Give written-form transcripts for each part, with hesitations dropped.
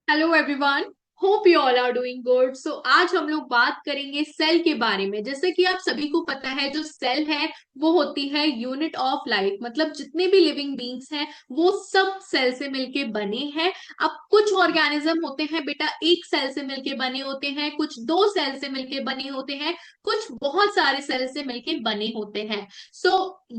Hello everyone. Hope you all are doing good. So आज हम लोग बात करेंगे सेल के बारे में। जैसे कि आप सभी को पता है, जो सेल है वो होती है यूनिट ऑफ लाइफ। मतलब जितने भी लिविंग बींग्स हैं वो सब सेल से मिलके बने हैं। अब कुछ ऑर्गेनिज्म होते हैं बेटा एक सेल से मिलके बने होते हैं, कुछ दो सेल से मिलके बने होते हैं, कुछ बहुत सारे सेल से मिलके बने होते हैं। सो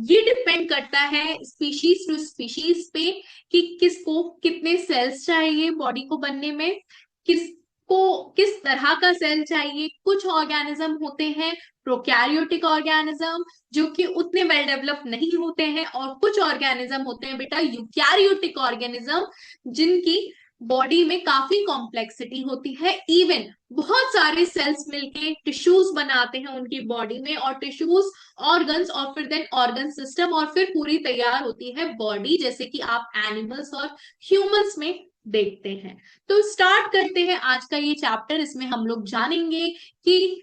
ये डिपेंड करता है स्पीशीज टू स्पीशीज पे कि किसको कितने सेल्स चाहिए बॉडी को बनने में, किसको किस तरह का सेल चाहिए। कुछ ऑर्गेनिज्म होते हैं प्रोकैरियोटिक ऑर्गेनिज्म जो कि उतने वेल डेवलप नहीं होते हैं, और कुछ ऑर्गेनिज्म होते हैं बेटा यूकैरियोटिक ऑर्गेनिज्म जिनकी बॉडी में काफी कॉम्प्लेक्सिटी होती है। इवन बहुत सारे सेल्स मिलके टिश्यूज बनाते हैं उनकी बॉडी में, और टिश्यूज ऑर्गन्स, और फिर देन ऑर्गन सिस्टम, और फिर पूरी तैयार होती है बॉडी, जैसे कि आप एनिमल्स और ह्यूमंस में देखते हैं। तो स्टार्ट करते हैं आज का ये चैप्टर। इसमें हम लोग जानेंगे कि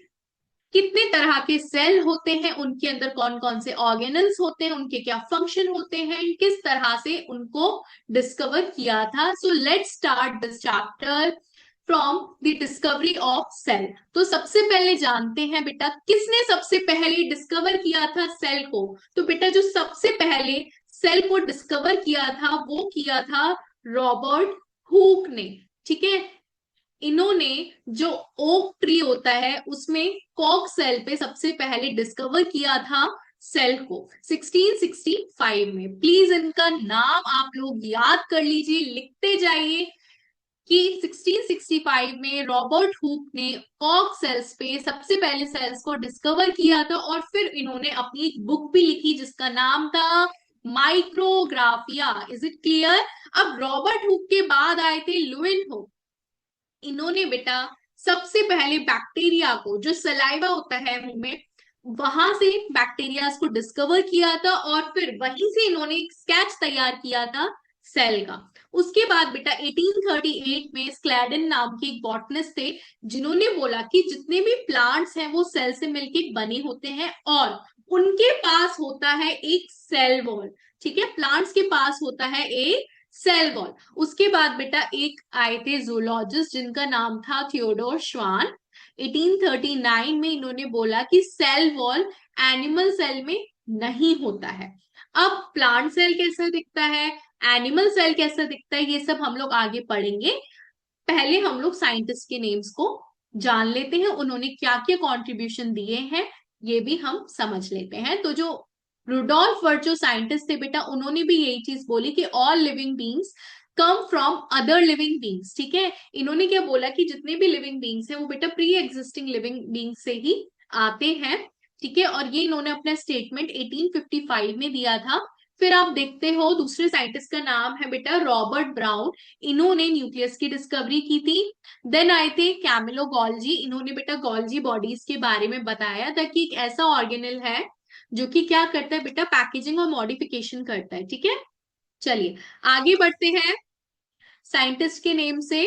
कितने तरह के सेल होते हैं, उनके अंदर कौन कौन से ऑर्गेनल्स होते हैं, उनके क्या फंक्शन होते हैं, किस तरह से उनको डिस्कवर किया था। So let's start this chapter from the discovery of cell. तो सबसे पहले जानते हैं बेटा किसने सबसे पहले डिस्कवर किया था सेल को। तो बेटा जो सबसे पहले सेल को डिस्कवर किया था वो किया था रॉबर्ट हुक ने। ठीक है। इन्होंने जो ओक ट्री होता है उसमें कॉक सेल पे सबसे पहले डिस्कवर किया था सेल को 1665 में। प्लीज इनका नाम आप लोग याद कर लीजिए, लिखते जाइए कि 1665 में रॉबर्ट हुक ने कॉक सेल्स पे सबसे पहले सेल्स को डिस्कवर किया था, और फिर इन्होंने अपनी एक बुक भी लिखी जिसका नाम था माइक्रोग्राफिया। Is it clear? अब रॉबर्ट हुक के बाद आए थे लुईन हुक। इन्होंने बेटा सबसे पहले बैक्टीरिया को, जो सलाइवा होता है मुंह में, वहां से बैक्टीरिया को डिस्कवर किया था, और फिर वहीं से इन्होंने एक स्केच तैयार किया था सेल का। उसके बाद बेटा 1838 में स्क्लैडन नाम के एक बॉटनिस्ट थे जिन्होंने बोला कि जितने भी प्लांट्स हैं वो सेल से मिलकर बने होते हैं, और उनके पास होता है एक सेल वॉल। ठीक है, प्लांट्स के पास होता है एक सेल वॉल। उसके बाद बेटा एक आए थे जूलॉजिस्ट जिनका नाम था थियोडोर श्वान। 1839 में इन्होंने बोला कि सेल वॉल एनिमल सेल में नहीं होता है। अब प्लांट सेल कैसा दिखता है, एनिमल सेल कैसा दिखता है, ये सब हम लोग आगे पढ़ेंगे। पहले हम लोग साइंटिस्ट के नेम्स को जान लेते हैं, उन्होंने क्या क्या कॉन्ट्रीब्यूशन दिए हैं ये भी हम समझ लेते हैं। तो जो रुडोल्फ वर्चो साइंटिस्ट थे बेटा, उन्होंने भी यही चीज बोली कि all living beings come from other living beings. ठीक है, इन्होंने क्या बोला कि जितने भी लिविंग बींग्स हैं वो बेटा प्री एग्जिस्टिंग लिविंग बींग्स से ही आते हैं। ठीक है, और ये इन्होंने अपना स्टेटमेंट 1855 में दिया था। फिर आप देखते हो दूसरे साइंटिस्ट का नाम है बेटा रॉबर्ट ब्राउन। इन्होंने न्यूक्लियस की डिस्कवरी की थी। देन आए थे कैमिलो गोल्जी। इन्होंने बेटा गोल्जी बॉडीज के बारे में बताया था कि एक ऐसा ऑर्गेनल है जो कि क्या करता है बेटा, पैकेजिंग और मॉडिफिकेशन करता है। ठीक है, चलिए आगे बढ़ते हैं साइंटिस्ट के नेम से।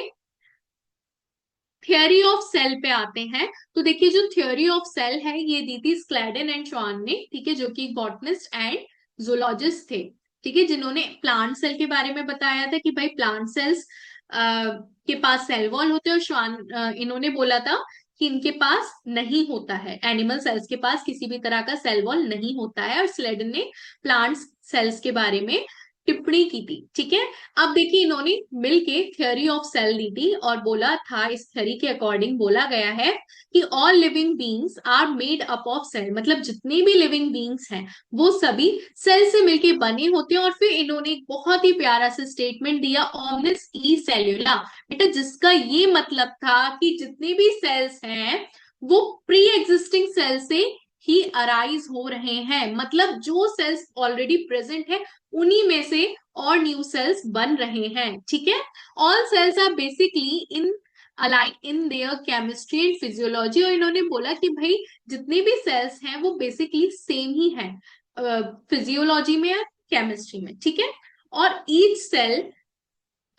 थियोरी ऑफ सेल पे आते हैं। तो देखिए जो थियोरी ऑफ सेल है ये दी थी स्क्लैडन एंड श्वान ने। ठीक है, जो कि बॉटनिस्ट एंड जूलॉजिस्ट थे। ठीक है, जिन्होंने प्लांट सेल के बारे में बताया था कि भाई प्लांट सेल्स के पास सेल वॉल होते हैं, और श्वान इन्होंने बोला था कि इनके पास नहीं होता है, एनिमल सेल्स के पास किसी भी तरह का सेल वॉल नहीं होता है। और स्लेडन ने प्लांट सेल्स के बारे में टिप्पणी की थी। ठीक है, अब देखिए इन्होंने मिलके थ्योरी ऑफ सेल दी थी, और बोला था इस थ्योरी के अकॉर्डिंग बोला गया है कि all living beings are made up of cell. मतलब जितने भी लिविंग बींग्स हैं वो सभी सेल से मिलके बने होते हैं। और फिर इन्होंने एक बहुत ही प्यारा सा स्टेटमेंट दिया, ओमनिस ई सेल्यूला। बेटा जिसका ये मतलब था कि जितने भी सेल्स हैं वो प्री एग्जिस्टिंग सेल से ही अराइज हो रहे हैं। मतलब जो सेल्स ऑलरेडी प्रेजेंट है उन्हीं में से और न्यू सेल्स बन रहे हैं। ठीक है, all cells are basically in alike in their chemistry and physiology. और इन्होंने बोला कि भाई जितने भी सेल्स हैं वो बेसिकली सेम ही है फिजियोलॉजी में या केमिस्ट्री में। ठीक है, और each cell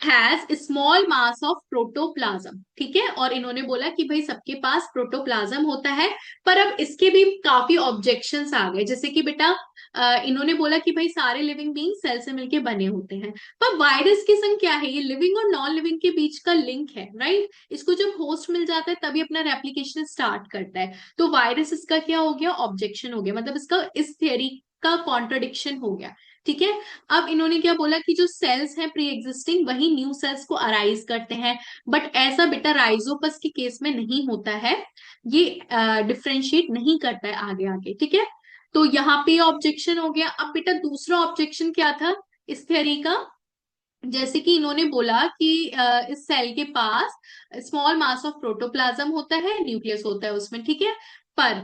has small mass of protoplasm, ठीक है। और इन्होंने बोला कि भाई सबके पास प्रोटोप्लाज्म होता है। पर अब इसके भी काफी ऑब्जेक्शंस आ गए, जैसे कि बेटा इन्होंने बोला कि भाई सारे लिविंग बींग सेल से मिलके बने होते हैं। पर वायरस की संग क्या है, ये लिविंग और नॉन लिविंग के बीच का लिंक है, राइट। इसको जब होस्ट मिल जाता है तभी अपना रेप्लिकेशन स्टार्ट करता है। तो वायरस इसका क्या हो गया, ऑब्जेक्शन हो गया, मतलब इसका इस थियरी का कॉन्ट्रडिक्शन हो गया, ठीक है। अब इन्होंने क्या बोला कि जो सेल्स हैं प्री एग्जिस्टिंग वही न्यू सेल्स को अराइज करते हैं, बट ऐसा बेटा राइजोपस के केस में नहीं होता है। ये डिफ्रेंशिएट नहीं करता है आगे आगे, ठीक है। तो यहाँ पे ऑब्जेक्शन हो गया। अब बेटा दूसरा ऑब्जेक्शन क्या था इस थ्योरी का, जैसे कि इन्होंने बोला कि इस सेल के पास स्मॉल मास ऑफ प्रोटोप्लाज्म होता है, न्यूक्लियस होता है उसमें, ठीक है। पर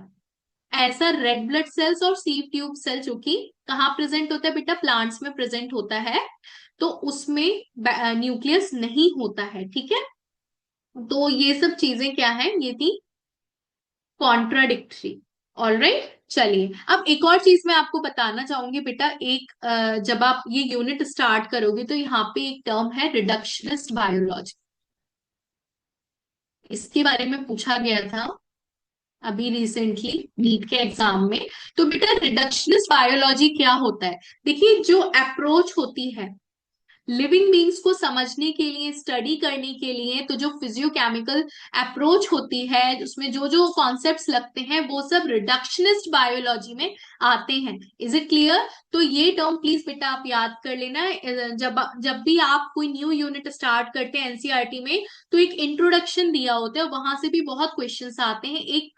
ऐसा रेड ब्लड सेल्स और सीव ट्यूब सेल जो कि कहाँ प्रेजेंट होता है बेटा, प्लांट्स में प्रेजेंट होता है, तो उसमें न्यूक्लियस नहीं होता है, ठीक है। तो ये सब चीजें क्या है, ये थी कॉन्ट्राडिक्टरी। ऑलराइट, चलिए अब एक और चीज मैं आपको बताना चाहूंगी बेटा। एक जब आप ये यूनिट स्टार्ट करोगे तो यहाँ पे एक टर्म है रिडक्शनिस्ट बायोलॉजी, इसके बारे में पूछा गया था अभी रिसेंटली नीट के एग्जाम में। तो बेटा रिडक्शनिस्ट बायोलॉजी क्या होता है, देखिए जो अप्रोच होती है लिविंग बींग्स को समझने के लिए, स्टडी करने के लिए, तो जो फिजियोकेमिकल अप्रोच होती है उसमें जो जो कॉन्सेप्ट्स लगते हैं वो सब रिडक्शनिस्ट बायोलॉजी में आते हैं। Is it clear. तो ये टर्म प्लीज बेटा आप याद कर लेना। जब जब भी आप कोई न्यू यूनिट स्टार्ट करते हैं एनसीईआरटी में, तो एक इंट्रोडक्शन दिया होता है, वहां से भी बहुत क्वेश्चंस आते हैं। एक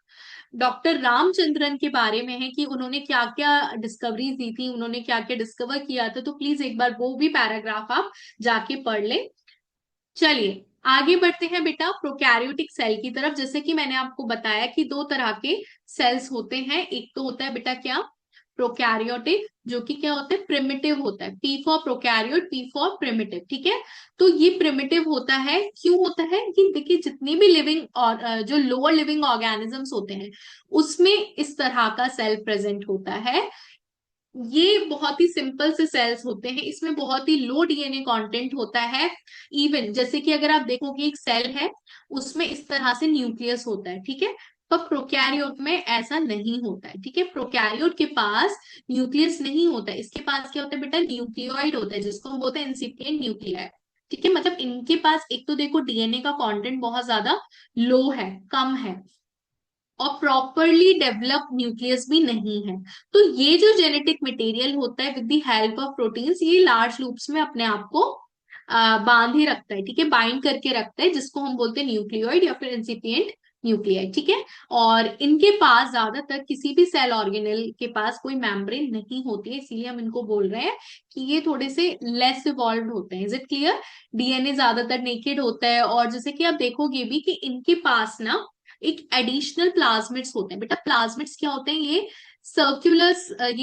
डॉक्टर रामचंद्रन के बारे में है कि उन्होंने क्या क्या डिस्कवरीज दी थी, उन्होंने क्या क्या डिस्कवर किया था, तो प्लीज एक बार वो भी पैराग्राफ आप जाके पढ़ ले। चलिए आगे बढ़ते हैं बेटा प्रोकैरियोटिक सेल की तरफ। जैसे कि मैंने आपको बताया कि दो तरह के सेल्स होते हैं, एक तो होता है बेटा क्या, प्रोकैरियोटिक, जो कि क्या होता है, प्रिमिटिव होता है। P for prokaryote, P for primitive, ठीक है। तो ये प्रिमिटिव होता है, क्यों होता है कि देखिए जितनी भी लिविंग और जो लोअर लिविंग ऑर्गेनिजम्स होते हैं उसमें इस तरह का सेल प्रेजेंट होता है। ये बहुत ही सिंपल से सेल्स होते हैं, इसमें बहुत ही लो डीएनए कंटेंट होता है। इवन जैसे कि अगर आप देखोगे एक सेल है उसमें इस तरह से न्यूक्लियस होता है, ठीक है। पर प्रोकैरियोट में ऐसा नहीं होता है, ठीक है। प्रोकैरियोट के पास न्यूक्लियस नहीं होता है, इसके पास क्या होता है बेटा, न्यूक्लियोइड होता है, जिसको हम बोलते हैं इंसिपिएंट न्यूक्लियाई, ठीक है। मतलब इनके पास एक तो देखो डीएनए का कंटेंट बहुत ज्यादा लो है, कम है, और प्रॉपरली डेवलप न्यूक्लियस भी नहीं है। तो ये जो जेनेटिक मटेरियल होता है with the help of proteins, ये लार्ज लूप्स में अपने आप को बांधे रखता है, ठीक है, बाइंड करके रखता है, जिसको हम बोलते हैं न्यूक्लियोइड या फिर इंसिपिएंट न्यूक्लियाई, ठीक है। और इनके पास ज्यादातर किसी भी सेल ऑर्गेनेल के पास कोई मेम्ब्रेन नहीं होती है, इसीलिए हम इनको बोल रहे हैं कि ये थोड़े से लेस इवॉल्व होते हैं। Is it clear. डीएनए ज्यादातर नेकेड होता है, और जैसे कि आप देखोगे भी कि इनके पास ना एक एडिशनल प्लाज्मिड्स होते हैं। बेटा प्लाज्मिड्स क्या होते हैं, ये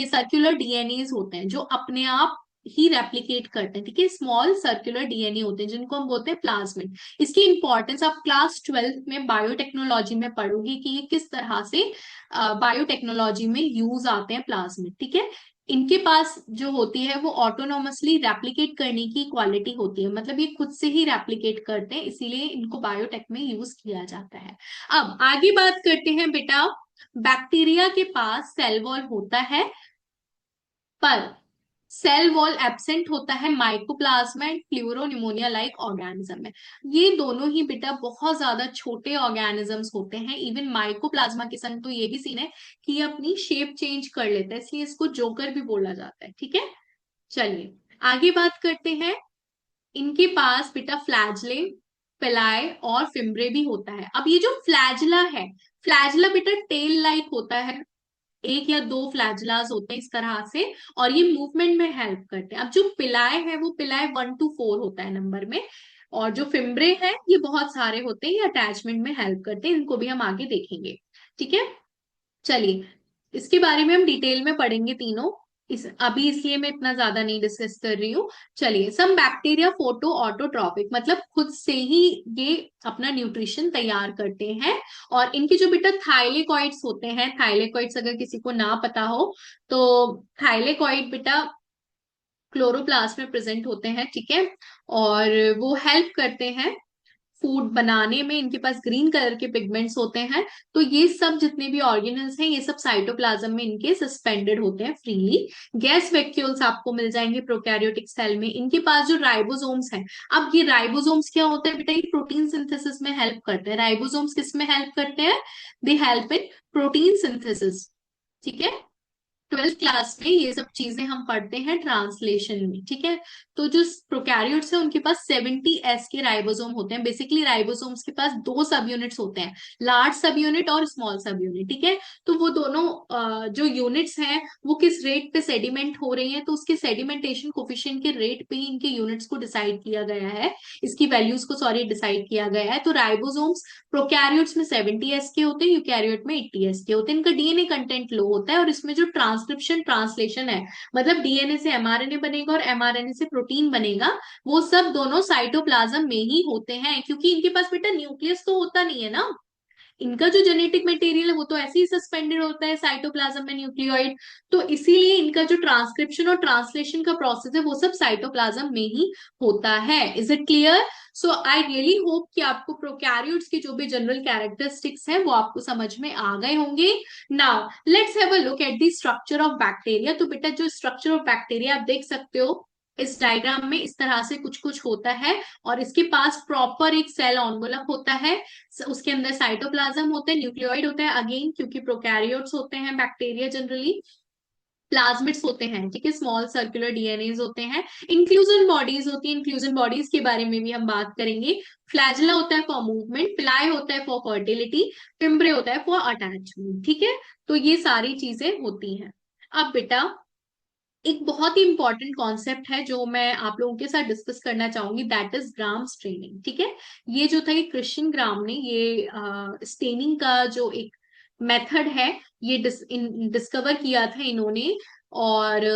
सर्कुलर डीएनएज होते हैं जो अपने आप ही रेप्लिकेट करते हैं, ठीक है। स्मॉल सर्कुलर डीएनए होते हैं जिनको हम बोलते हैं प्लाज्मिड। इसकी इंपॉर्टेंस आप क्लास 12 में बायोटेक्नोलॉजी में पढ़ोगे कि ये किस तरह से बायोटेक्नोलॉजी में यूज आते हैं प्लाज्मिड, ठीक है। इनके पास जो होती है वो ऑटोनोमसली रेप्लिकेट करने की क्वालिटी होती है, मतलब ये खुद से ही रेप्लिकेट करते हैं, इसीलिए इनको बायोटेक में यूज किया जाता है। अब आगे बात करते हैं बेटा, बैक्टीरिया के पास सेल वॉल होता है, पर सेल वॉल एब्सेंट होता है mycoplasma and pleuropneumonia like organism में। ये दोनों ही बेटा बहुत ज्यादा छोटे ऑर्गेनिजम्स होते हैं। इवन माइकोप्लाज्मा के संग तो ये भी सीन है कि ये अपनी शेप चेंज कर लेता है, इसलिए इसको जोकर भी बोला जाता है, ठीक है। चलिए आगे बात करते हैं। इनके पास बेटा फ्लैजले, पिलाए और फिम्ब्रे भी होता है। अब ये जो फ्लैजला है, फ्लैजला बेटा टेल लाइक होता है, एक या दो फ्लैजलास होते हैं इस तरह से, और ये मूवमेंट में हेल्प करते हैं। अब जो पिलाए है वो पिलाए 1 to 4 होता है नंबर में, और जो फिम्ब्रे है ये बहुत सारे होते हैं, ये अटैचमेंट में हेल्प करते हैं, इनको भी हम आगे देखेंगे, ठीक है। चलिए इसके बारे में हम डिटेल में पढ़ेंगे तीनों, इस अभी इसलिए मैं इतना ज्यादा नहीं डिस्कस कर रही हूँ। चलिए सम बैक्टीरिया फोटो ऑटोट्रॉपिक, मतलब खुद से ही ये अपना न्यूट्रिशन तैयार करते हैं। और इनके जो बेटा थाइलेकॉइड्स होते हैं, थाइलेकॉइड्स अगर किसी को ना पता हो तो थाइलेकॉइड बेटा क्लोरोप्लास्ट में प्रेजेंट होते हैं, ठीक है। और वो हेल्प करते हैं फूड बनाने में, इनके पास ग्रीन कलर के पिगमेंट्स होते हैं। तो ये सब जितने भी ऑर्गेनल्स हैं ये सब साइटोप्लाज्म में इनके सस्पेंडेड होते हैं फ्रीली। गैस वैक्यूल्स आपको मिल जाएंगे प्रोकैरियोटिक सेल में। इनके पास जो राइबोसोम्स हैं, अब ये राइबोसोम्स क्या होता है बेटा, ये प्रोटीन सिंथेसिस में हेल्प करते हैं। राइबोसोम्स किस में हेल्प करते हैं, they help in protein synthesis, ठीक है। 12th क्लास में ये सब चीजें हम पढ़ते हैं ट्रांसलेशन में, ठीक है। तो जो प्रोकैरियोट्स है उनके पास 70s के राइबोसोम होते हैं। बेसिकली राइबोसोम्स के पास दो सब यूनिट्स होते हैं, लार्ज सब यूनिट और स्मॉल सब यूनिट, ठीक है। तो वो दोनों जो यूनिट्स हैं वो किस रेट पे सेडिमेंट हो रही हैं, तो उसके सेडिमेंटेशन कोफिशिएंट के रेट पे ही इनके यूनिट्स को डिसाइड किया गया है, इसकी वैल्यूज को सॉरी डिसाइड किया गया है। तो राइबोसोम्स प्रोकैरियोट्स में 70s के होते हैं, यूकैरियोट में 80s के होते हैं। इनका डीएनए कंटेंट लो होता है और इसमें जो ट्रांसक्रिप्शन ट्रांसलेशन है, मतलब डीएनए से एमआरएनए बनेगा और एमआरएनए से प्रोटीन बनेगा, वो सब दोनों साइटोप्लाज्म में ही होते हैं। क्योंकि इनके पास बेटा न्यूक्लियस तो होता नहीं है ना, इनका जो जेनेटिक मटेरियल है वो तो ऐसे ही सस्पेंडेड होता है साइटोप्लाज्म में, न्यूक्लियोइड। तो इसीलिए इनका जो ट्रांसक्रिप्शन और ट्रांसलेशन का प्रोसेस है वो सब साइटोप्लाज्म में ही होता है। Is it clear? So I really hope कि आपको प्रोकैरियोट्स की जो भी जनरल कैरेक्टरिस्टिक्स हैं वो आपको समझ में आ गए होंगे। Now let's have a look at the structure of bacteria. तो बेटा जो स्ट्रक्चर ऑफ बैक्टीरिया आप देख सकते हो इस डायग्राम में, इस तरह से कुछ कुछ होता है और इसके पास प्रॉपर एक सेल एनवेलप होता है। उसके अंदर साइटोप्लाज्म होते हैं, न्यूक्लियोइड होता है अगेन क्योंकि प्रोकैरियोट्स होते हैं बैक्टीरिया जनरली, प्लाज्मिड्स होते हैं, ठीक है, स्मॉल सर्कुलर डीएनएज होते हैं, इंक्लूजन बॉडीज होती है, इंक्लूजन बॉडीज के बारे में भी हम बात करेंगे। फ्लैजिला होता है फॉर मूवमेंट, पिलाई होता है फॉर फर्टिलिटी, फिम्ब्रे होता है फॉर अटैचमेंट, ठीक है। तो ये सारी चीजें होती हैं। अब बेटा एक बहुत ही इंपॉर्टेंट कॉन्सेप्ट है जो मैं आप लोगों के साथ डिस्कस करना चाहूंगी, दैट इज ग्राम स्टेनिंग, ठीक है। ये जो था ये क्रिश्चियन ग्राम ने ये स्टेनिंग का जो एक मेथड है ये डिस्कवर किया था इन्होंने, और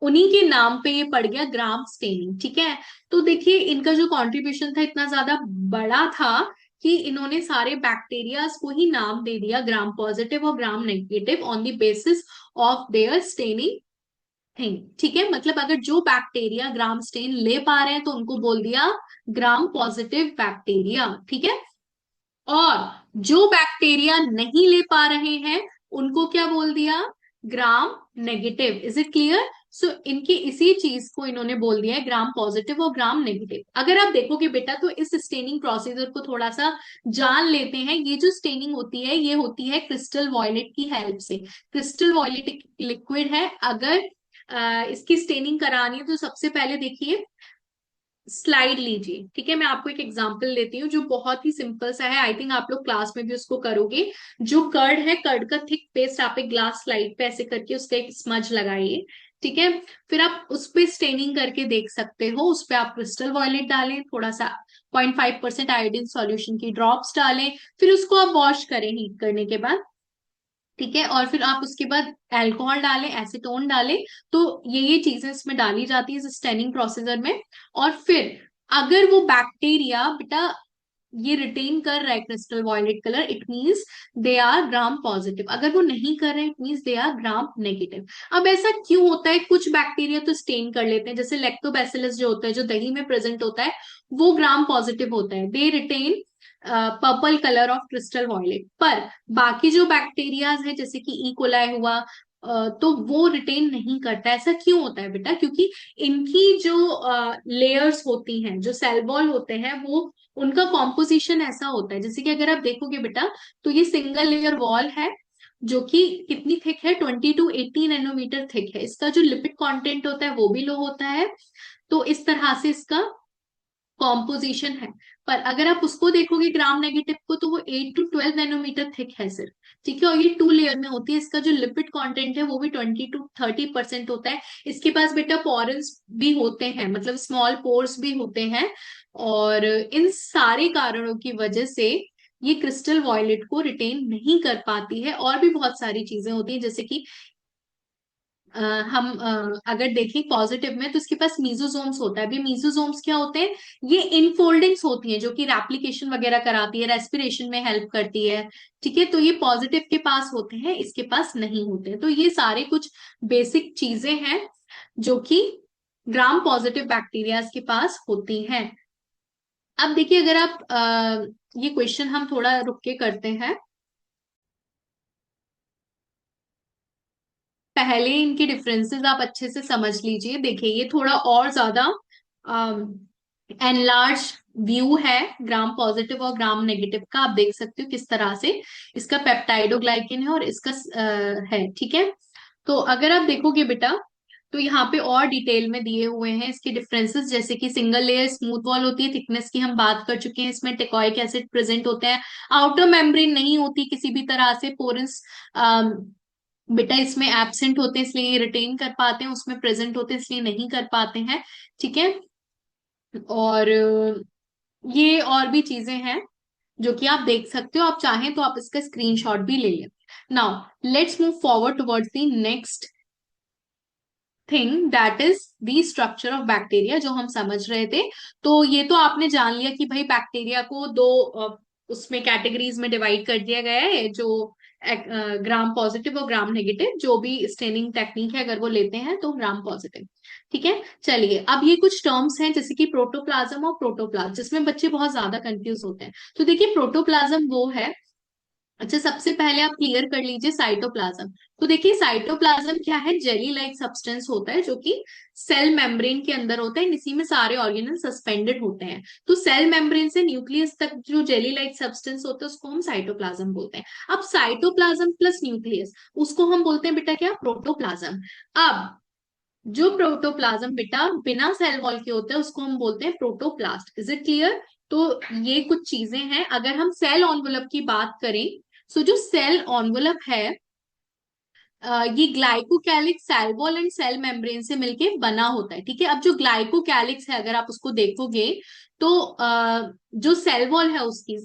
उन्हीं के नाम पे ये पड़ गया ग्राम स्टेनिंग, ठीक है। तो देखिए इनका जो कंट्रीब्यूशन था इतना ज्यादा बड़ा था कि इन्होंने सारे बैक्टीरियाज को ही नाम दे दिया ग्राम पॉजिटिव और gram negative on the basis of their staining thing, ठीक है। मतलब अगर जो बैक्टीरिया ग्राम स्टेन ले पा रहे हैं तो उनको बोल दिया ग्राम पॉजिटिव बैक्टीरिया, ठीक है। और जो बैक्टीरिया नहीं ले पा रहे हैं उनको क्या बोल दिया, gram negative. Is it clear? So इनकी इसी चीज को इन्होंने बोल दिया है ग्राम पॉजिटिव और ग्राम नेगेटिव। अगर आप देखोगे बेटा तो इस स्टेनिंग प्रोसीजर को थोड़ा सा जान लेते हैं। ये जो स्टेनिंग होती है ये होती है क्रिस्टल वॉयलेट की हेल्प से। क्रिस्टल वॉयलेट लिक्विड है, अगर इसकी स्टेनिंग करानी है तो सबसे पहले देखिए स्लाइड लीजिए, ठीक है। मैं आपको एक एग्जांपल देती हूँ जो बहुत ही सिंपल सा है, आई थिंक आप लोग क्लास में भी उसको करोगे। जो कर्ड है, कर्ड का थिक पेस्ट आप एक ग्लास स्लाइड पे ऐसे करके उसका एक स्मज लगाइए, ठीक है। फिर आप उस पे स्टेनिंग करके देख सकते हो, उस पे आप क्रिस्टल वॉयलेट डालें, थोड़ा सा 0.5% आयोडीन सॉल्यूशन की ड्रॉप्स डालें, फिर उसको आप वॉश करें हीट करने के बाद, ठीक है। और फिर आप उसके बाद अल्कोहल डालें, एसीटोन डालें। तो ये चीजें इसमें डाली जाती है स्टेनिंग प्रोसीजर में। और फिर अगर वो बैक्टीरिया बेटा ये रिटेन कर रहा है crystal violet colour, it means they are gram positive. अगर वो नहीं कर रहे it means they are gram negative. अब ऐसा क्यों होता है, कुछ बैक्टीरिया तो स्टेन कर लेते हैं, जैसे लैक्टोबैसिलस जो होता है जो दही में प्रेजेंट होता है वो ग्राम पॉजिटिव होता है, they retain purple colour of crystal violet. पर बाकी जो बैक्टीरियाज है जैसे कि इकोलाई हुआ तो वो रिटेन नहीं करता। ऐसा क्यों होता है बेटा, क्योंकि इनकी जो लेयर्स होती हैं, जो सेल वॉल होते हैं, वो उनका कॉम्पोजिशन ऐसा होता है, जैसे कि अगर आप देखोगे बेटा तो ये सिंगल लेयर वॉल है जो कि कितनी थिक है, 20 to 80 नैनोमीटर थिक है। इसका जो लिपिड कंटेंट होता है वो भी लो होता है। तो इस तरह से इसका कॉम्पोजिशन है। पर अगर आप उसको देखोगे ग्राम नेगेटिव को तो वो 8 to 12 नैनोमीटर थिक है सिर्फ, ठीक है। और ये टू लेयर में होती है, इसका जो लिपिड कंटेंट है वो भी 20 to 30% होता है। इसके पास बेटा पोरस भी होते हैं, मतलब स्मॉल पोर्स भी होते हैं। और इन सारे कारणों की वजह से ये क्रिस्टल वॉयलेट को रिटेन नहीं कर पाती है। और भी बहुत सारी चीजें होती हैं जैसे कि हम अगर देखें पॉजिटिव में तो इसके पास मीजोजोम्स होता है। अभी मीजोजोम्स क्या होते हैं, ये इनफोल्डिंग्स होती हैं जो कि रेप्लिकेशन वगैरह कराती है, रेस्पिरेशन में हेल्प करती है, ठीक है। तो ये पॉजिटिव के पास होते हैं, इसके पास नहीं होते। तो ये सारे कुछ बेसिक चीजें हैं जो कि ग्राम पॉजिटिव बैक्टीरिया के पास होती हैं। अब देखिए, अगर आप ये क्वेश्चन हम थोड़ा रुक के करते हैं। पहले इनके डिफरेंसेस आप अच्छे से समझ लीजिए। देखिए, ये थोड़ा और ज्यादा एनलार्ज व्यू है ग्राम पॉजिटिव और ग्राम नेगेटिव का। आप देख सकते हो किस तरह से इसका पेप्टाइडोग्लाइकेन है और इसका है, ठीक है। तो अगर आप देखोगे बेटा, तो यहाँ पे और डिटेल में दिए हुए हैं इसके डिफरेंसेस, जैसे कि सिंगल लेयर स्मूथ वॉल होती है, थिकनेस की हम बात कर चुके हैं, इसमें टेकोइक एसिड प्रेजेंट होते हैं, आउटर मेम्ब्रेन नहीं होती किसी भी तरह से, पोरस बेटा इसमें एब्सेंट होते हैं इसलिए ये रिटेन कर पाते हैं, उसमें प्रेजेंट होते हैं इसलिए नहीं कर पाते हैं, ठीक है। और ये और भी चीजें हैं जो कि आप देख सकते हो, आप चाहें तो आप इसका स्क्रीनशॉट भी ले लें। Now let's move forward towards the next thing, that is the structure of bacteria, जो हम समझ रहे थे। तो ये तो आपने जान लिया कि भाई बैक्टीरिया को दो उसमें कैटेगरीज में डिवाइड कर दिया गया है, जो ग्राम पॉजिटिव और ग्राम नेगेटिव, जो भी स्टेनिंग टेक्निक है अगर वो लेते हैं तो ग्राम पॉजिटिव, ठीक है। चलिए, अब ये कुछ टर्म्स हैं जैसे कि प्रोटोप्लाज्म और प्रोटोप्लाज्म, जिसमें बच्चे बहुत ज्यादा कंफ्यूज होते हैं। तो देखिए, प्रोटोप्लाज्म वो है, अच्छा सबसे पहले आप क्लियर कर लीजिए साइटोप्लाज्म। तो देखिए, साइटोप्लाज्म क्या है, जेली लाइक सब्सटेंस होता है जो कि सेल मेम्ब्रेन के अंदर होता है, इसी में सारे ऑर्गेनल सस्पेंडेड होते हैं। तो सेल मेम्ब्रेन से न्यूक्लियस तक जो जेली लाइक सब्सटेंस होता है उसको हम साइटोप्लाज्म बोलते हैं। अब साइटोप्लाज्म प्लस न्यूक्लियस, उसको हम बोलते हैं बेटा क्या, प्रोटोप्लाज्म। अब जो प्रोटोप्लाज्म बेटा बिना सेल वॉल के होते हैं उसको हम बोलते हैं प्रोटोप्लास्ट। Is it clear? तो ये कुछ चीजें हैं। अगर हम सेल ऑन्वेलप की बात करें, सो जो सेल ऑन्वेलप है, ये glycocalyx, cell wall and cell membrane से मिलके बना होता है, ठीक है। अब जो ग्लाइकोकैलिक्स है अगर आप उसको देखोगे, तो जो सेल वॉल है उसकी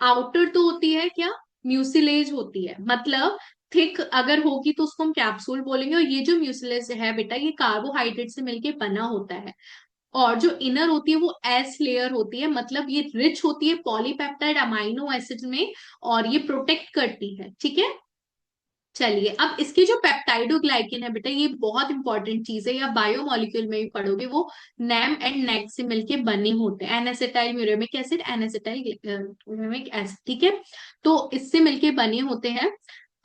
आउटर तो होती है क्या, म्यूसिलेज होती है, मतलब थिक अगर होगी तो उसको हम कैप्सूल बोलेंगे। और ये जो म्यूसिलेज है बेटा, ये कार्बोहाइड्रेट से मिलके बना होता है। और जो इनर होती है वो एस लेयर होती है, मतलब ये रिच होती है पॉलीपेप्टाइड अमाइनो एसिड में, और ये प्रोटेक्ट करती है, ठीक है। चलिए, अब इसके जो पेप्टाइडोग्लाइकेन है बेटा, ये बहुत इंपॉर्टेंट चीज है, या बायोमोलिक्यूल में भी पढ़ोगे, वो नैम एंड नेक से मिलके बने होते हैं, एनेसिटाइल म्यूरेमिक एसिड, एनेसिटाइल म्यूरेमिक एसिड, ठीक है। तो इससे मिलके बने होते हैं।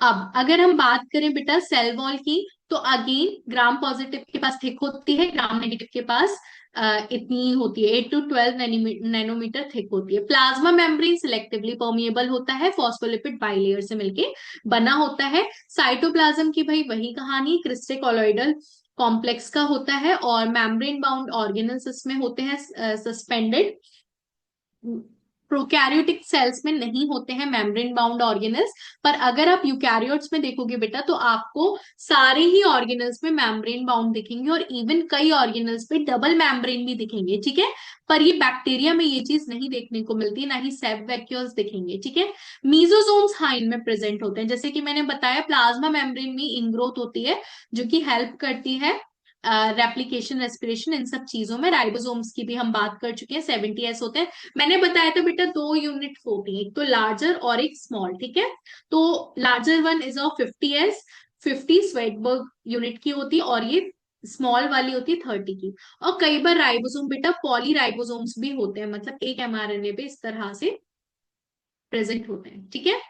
अब अगर हम बात करें बेटा सेल वॉल की, तो अगेन ग्राम पॉजिटिव के पास थिक होती है, ग्राम नेगेटिव के पास इतनी होती है, 8 to 12 नैनोमीटर थिक होती है। प्लाज्मा मेम्ब्रेन सिलेक्टिवली परमिएबल होता है, फॉस्फोलिपिड बाइलेयर से मिलके बना होता है। साइटोप्लाज्म की भाई वही कहानी, क्रिस्टे कॉलोइडल कॉम्प्लेक्स का होता है, और मेम्ब्रेन बाउंड ऑर्गेनल्स इसमें होते हैं सस्पेंडेड। प्रोकैरियोटिक सेल्स में नहीं होते हैं मेम्ब्रेन बाउंड ऑर्गेनल्स, पर अगर आप यूकैरियोट्स में देखोगे बेटा, तो आपको सारे ही ऑर्गेनल्स में मेम्ब्रेन बाउंड दिखेंगे, और इवन कई ऑर्गेनल्स पे डबल मेम्ब्रेन भी दिखेंगे, ठीक है। पर ये बैक्टीरिया में ये चीज नहीं देखने को मिलती, ना ही सेब वैक्यूल्स दिखेंगे, ठीक है। मीजोसोम्स हाँ इनमें प्रेजेंट होते हैं, जैसे कि मैंने बताया प्लाज्मा मेम्ब्रेन में इनग्रोथ होती है, जो कि हेल्प करती है रेप्लिकेशन, रेस्पिरेशन, इन सब चीजों में। राइबोसोम्स की भी हम बात कर चुके हैं, 70S होते हैं। मैंने बताया था बेटा दो यूनिट होती है, एक तो लार्जर और एक स्मॉल, ठीक है। तो larger one is of 50S, 50 Svedberg unit की होती है, और ये स्मॉल वाली होती है 30 की। और कई बार राइबोसोम बेटा पॉली राइबोसोम्स भी होते हैं, मतलब एक mRNA पे इस तरह से प्रेजेंट होते हैं, ठीक है।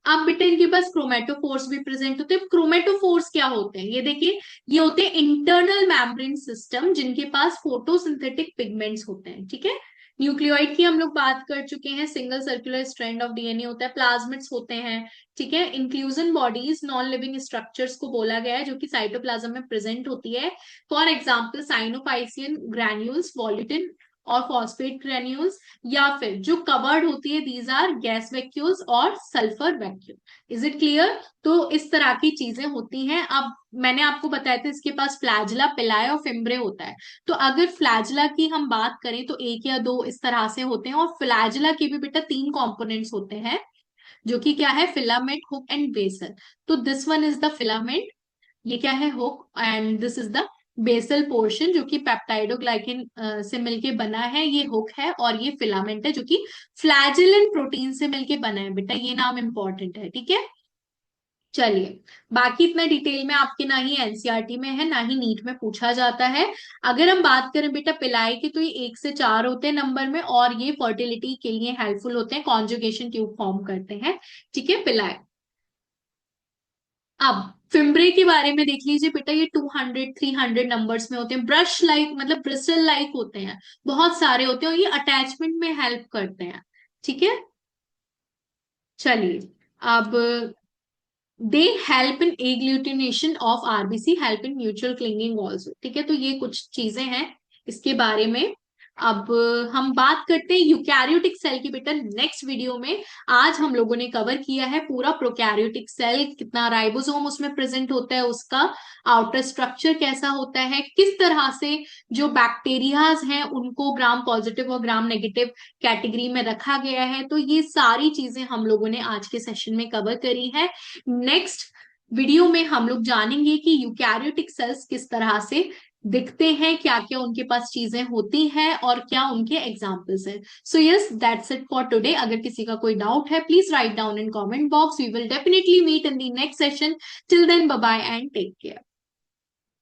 अब बेटा इनके पास क्रोमेटोफोर्स भी प्रेजेंट होते हैं। क्रोमेटोफोर्स क्या होते हैं, ये देखिए, ये होते हैं इंटरनल मेम्ब्रेन सिस्टम जिनके पास फोटोसिंथेटिक पिगमेंट्स होते हैं, ठीक है। न्यूक्लियोइड की हम लोग बात कर चुके हैं, single circular strand of DNA होता है, प्लाज्मिड्स होते हैं, ठीक है। Inclusion bodies non living structures को बोला गया है, जो कि साइटोप्लाज्म में प्रेजेंट होती है। फॉर एग्जाम्पल साइनोफाइसियन ग्रैन्यूल्स, वॉल्यूटिन और फॉस्फेट ग्रैन्यूल्स, या फिर जो कवर्ड होती है, दीज आर गैस वैक्यूल्स और sulphur vacuole. Is it clear? तो इस तरह की चीजें होती हैं। अब मैंने आपको बताया था इसके पास फ्लैजला, पिलाए और फिम्ब्रे होता है। तो अगर फ्लैजला की हम बात करें तो एक या दो इस तरह से होते हैं, और फ्लैजला के भी बेटा तीन कंपोनेंट्स होते हैं, जो कि क्या है, फिलामेंट, हुक एंड बेसल। तो this one is the filament, ये क्या है, hook, and this is the basal portion, जो कि पेप्टाइडोग्लाइकेन से मिलके बना है, ये हुक है, और ये फिलामेंट है जो कि फ्लैजेलन प्रोटीन से मिलके बना है बेटा, ये नाम इंपॉर्टेंट है, ठीक है। चलिए, बाकी इतना डिटेल में आपके ना ही एनसीईआरटी में है ना ही नीट में पूछा जाता है। अगर हम बात करें बेटा पिलाई की, तो ये 1 से 4 होते हैं नंबर में, और ये फर्टिलिटी के लिए हेल्पफुल होते हैं, कॉन्जुगेशन ट्यूब फॉर्म करते हैं। ठीक है, पिलाई। अब फिम्ब्रे के बारे में देख लीजिए बेटा, ये 200 300 नंबर्स में होते हैं, ब्रश लाइक मतलब ब्रिस्टल लाइक होते हैं, बहुत सारे होते हैं, और ये अटैचमेंट में हेल्प करते हैं। ठीक है। चलिए, अब they help in agglutination of RBC, help in mutual clinging also. ठीक है, तो ये कुछ चीजें हैं इसके बारे में। अब हम बात करते हैं यूकैरियोटिक सेल की बेटा नेक्स्ट वीडियो में। आज हम लोगों ने कवर किया है पूरा प्रोकैरियोटिक सेल, कितना राइबोसोम उसमें प्रेजेंट होता है, उसका आउटर स्ट्रक्चर कैसा होता है, किस तरह से जो बैक्टीरियाज हैं उनको ग्राम पॉजिटिव और ग्राम नेगेटिव कैटेगरी में रखा गया है। तो ये सारी चीजें हम लोगों ने आज के सेशन में कवर करी है। नेक्स्ट वीडियो में हम लोग जानेंगे कि यूकैरियोटिक सेल्स किस तरह से दिखते हैं, क्या क्या उनके पास चीजें होती हैं और क्या उनके एग्जाम्पल्स हैं। So yes, that's it for today. अगर किसी का कोई डाउट है, please write down in comment box. We will definitely meet in the next session. Till then, bye bye and take care.